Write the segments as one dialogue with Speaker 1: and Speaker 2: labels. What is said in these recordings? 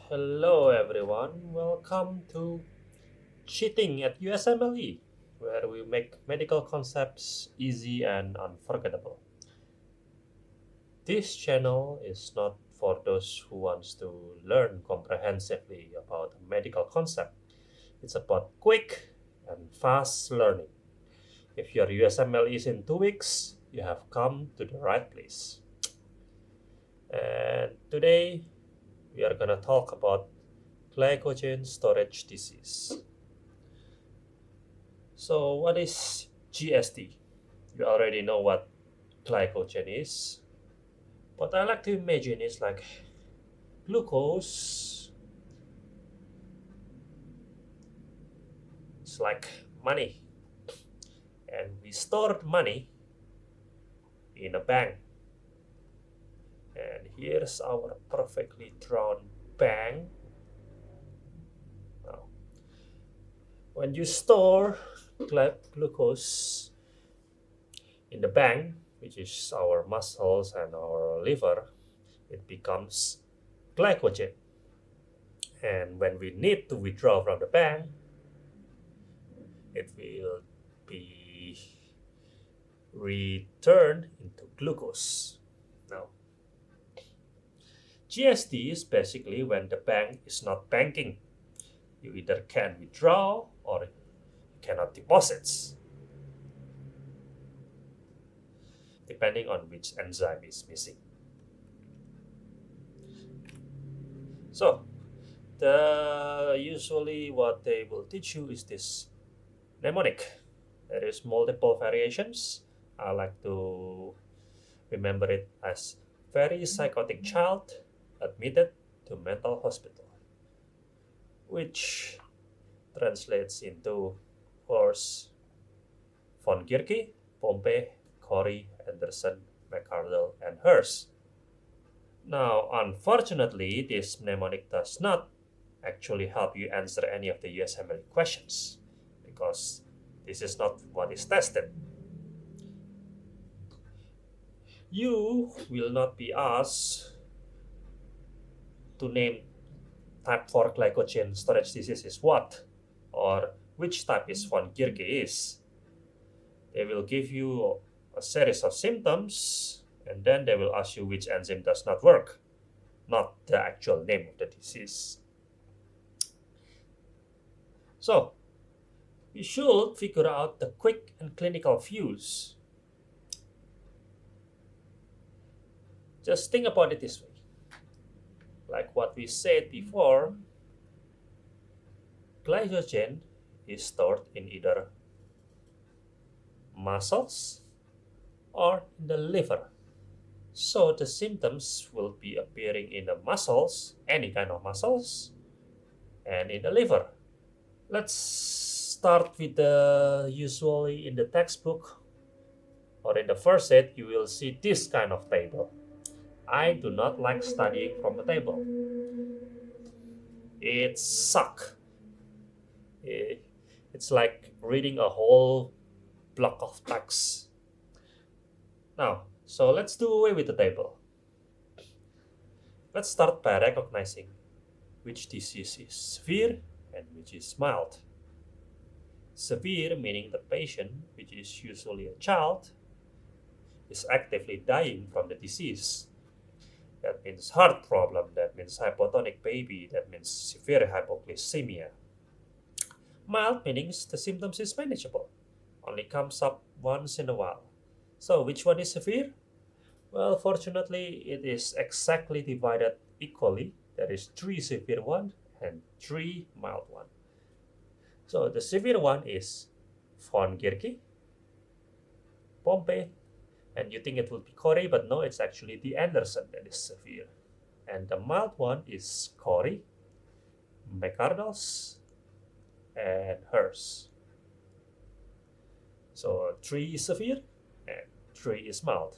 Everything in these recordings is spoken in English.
Speaker 1: Hello everyone, welcome to Cheating at USMLE, where we make medical concepts easy and unforgettable. This channel is not for those who wants to learn comprehensively about a medical concept. It's about quick and fast learning. If your USMLE is in 2 weeks, you have come to the right place. And today we are gonna talk about Glycogen Storage Disease. So, what is GSD? You already know what glycogen is. What I like to imagine is like glucose, it's like money. And we stored money in a bank. And here's our perfectly drawn bank. Now, when you store glucose in the bank, which is our muscles and our liver, it becomes glycogen. And when we need to withdraw from the bank, it will be returned into glucose. Now, GSD is basically when the bank is not banking. You either can withdraw or you cannot deposit, depending on which enzyme is missing. So, usually what they will teach you is this mnemonic. There is multiple variations. I like to remember it as very psychotic child admitted to mental hospital, which translates into Horst, von Gierke, Pompey, Corey, Anderson, McCardle, and Hurst. Now, unfortunately, this mnemonic does not actually help you answer any of the USMLE questions because this is not what is tested. You will not be asked to name type 4 glycogen storage disease is what, or which type is von Gierke is. They will give you a series of symptoms and then they will ask you which enzyme does not work, not the actual name of the disease. So, we should figure out the quick and clinical views. Just think about it this way. Like what we said before, glycogen is stored in either muscles or in the liver. So the symptoms will be appearing in the muscles, any kind of muscles, and in the liver. Let's start with the usually in the textbook or in the first set, you will see this kind of table. I do not like studying from a table. It sucks. It's like reading a whole block of text. Now, so let's do away with the table. Let's start by recognizing which disease is severe and which is mild. Severe meaning the patient, which is usually a child, is actively dying from the disease. That means heart problem, that means hypotonic baby, that means severe hypoglycemia. Mild meaning the symptoms is manageable, only comes up once in a while. So which one is severe? Well, fortunately, it is exactly divided equally. There is 3 severe one and 3 mild one. So the severe one is von Gierke, Pompey, and you think it will be Corey, but no, it's actually the Anderson that is severe. And the mild one is Corey, McCardles, and Hurst. So 3 is severe and 3 is mild.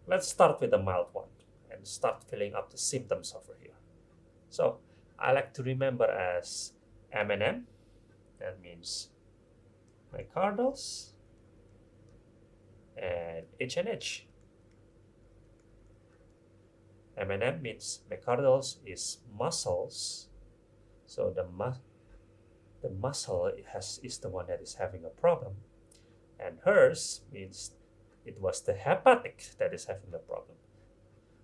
Speaker 1: Let's start with the mild one and start filling up the symptoms over here. So I like to remember as M&M, that means McCardles, and H&H. M&M means McArdle's is muscles. So the muscle is the one that is having a problem. And hers means it was the hepatic that is having the problem.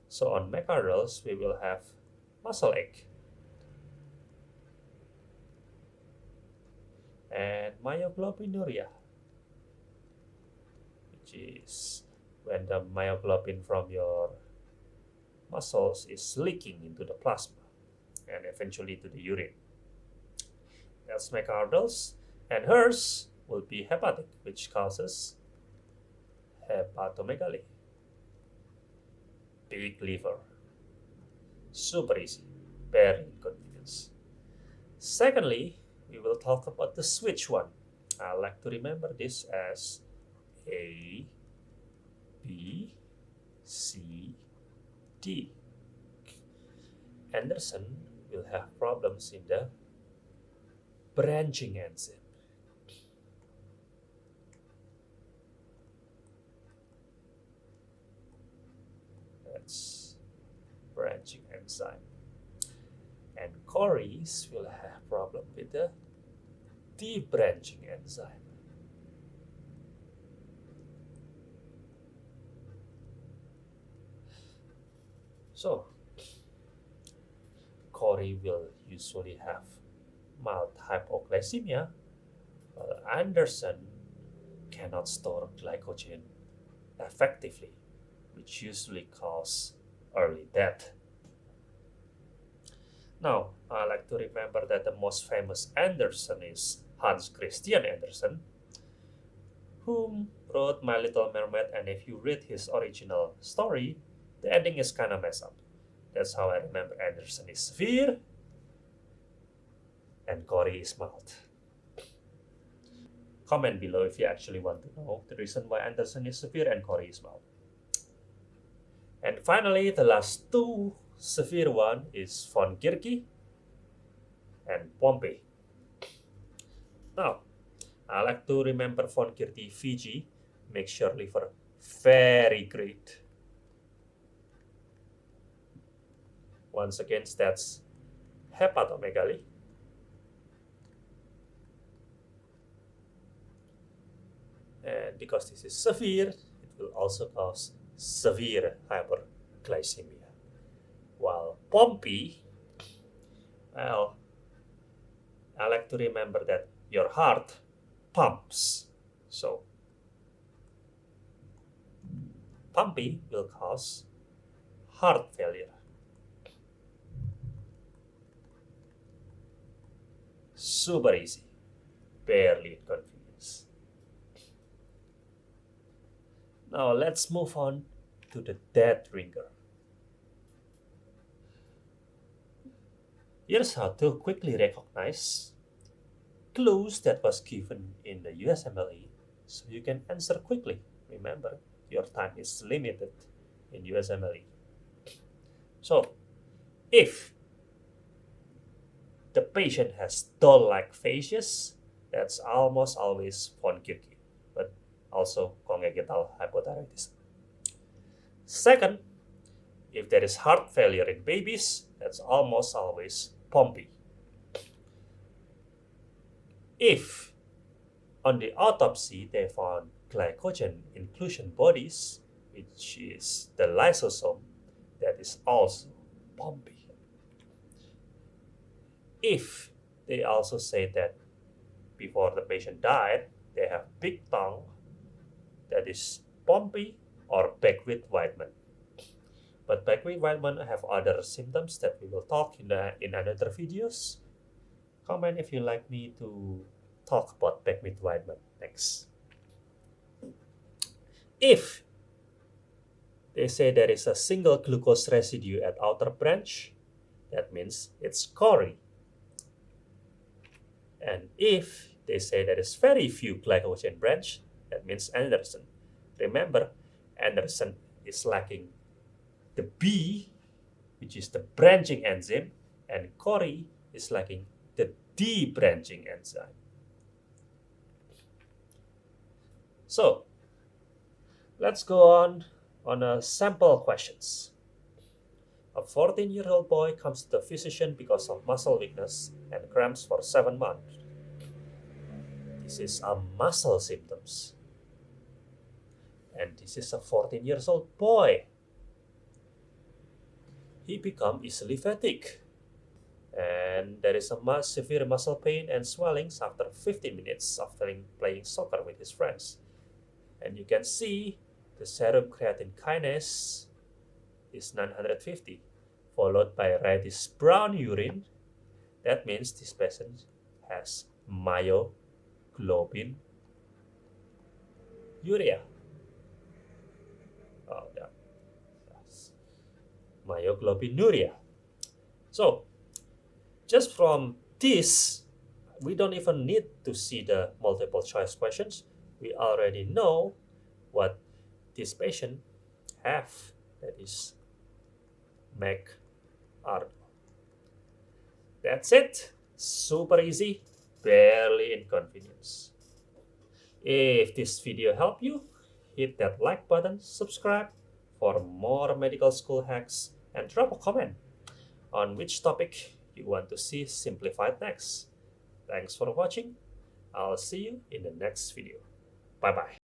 Speaker 1: So on McArdle's, we will have muscle ache. And myoglobinuria, which is when the myoglobin from your muscles is leaking into the plasma and eventually to the urine. That's McArdle's. And hers will be hepatic, which causes hepatomegaly. Big liver. Super easy. Very inconvenience. Secondly, we will talk about the switch one. I like to remember this as A, B, C, D. Anderson will have problems in the branching enzyme. That's branching enzyme. And Corey's will have problem with the debranching enzyme. So, Corey will usually have mild hypoglycemia, while Anderson cannot store glycogen effectively, which usually causes early death. Now, I like to remember that the most famous Anderson is Hans Christian Andersen, whom wrote My Little Mermaid, and if you read his original story, the ending is kind of messed up. That's how I remember Anderson is severe and Corey is mild. Comment below if you actually want to know the reason why Anderson is severe and Corey is mild. And finally, the last two severe one is von Kirke and Pompey. Now, I like to remember von Kirke Fiji makes your liver very great. Once again, that's hepatomegaly. And because this is severe, it will also cause severe hyperglycemia. While Pompey, well, I like to remember that your heart pumps. So, Pompey will cause heart failure. Super easy, barely inconvenience. Now let's move on to the death ringer. Here's how to quickly recognize clues that was given in the USMLE so you can answer quickly. Remember, your time is limited in USMLE. So, if the patient has doll-like faces, that's almost always von Kirke, but also congenital hypothyroidism. Second, if there is heart failure in babies, that's almost always Pompey. If on the autopsy they found glycogen inclusion bodies, which is the lysosome, that is also Pompey. If they also say that before the patient died, they have big tongue, that is Pompey or Beckwith-Whiteman. But Beckwith-Whiteman have other symptoms that we will talk in another videos. Comment if you like me to talk about Beckwith-Whiteman next. If they say there is a single glucose residue at outer branch, that means it's Corey. And if they say there is very few glycogen branch, that means Anderson. Remember, Anderson is lacking the B, which is the branching enzyme, and Corey is lacking the debranching enzyme. So, let's go on a sample questions. A 14-year-old boy comes to the physician because of muscle weakness and cramps for 7 months. This is a muscle symptoms. And this is a 14-year-old boy. He becomes easily fatigued. And there is a severe muscle pain and swellings after 15 minutes of playing soccer with his friends. And you can see the serum creatine kinase is 950, followed by reddish brown urine. That means this patient has myoglobinuria. Oh, that's myoglobinuria. So, just from this, we don't even need to see the multiple choice questions. We already know what this patient have, that is McArdle. That's it. Super easy, barely inconvenience. If this video helped you, hit that like button, subscribe for more medical school hacks, and drop a comment on which topic you want to see simplified next. Thanks for watching. I'll see you in the next video. Bye-bye.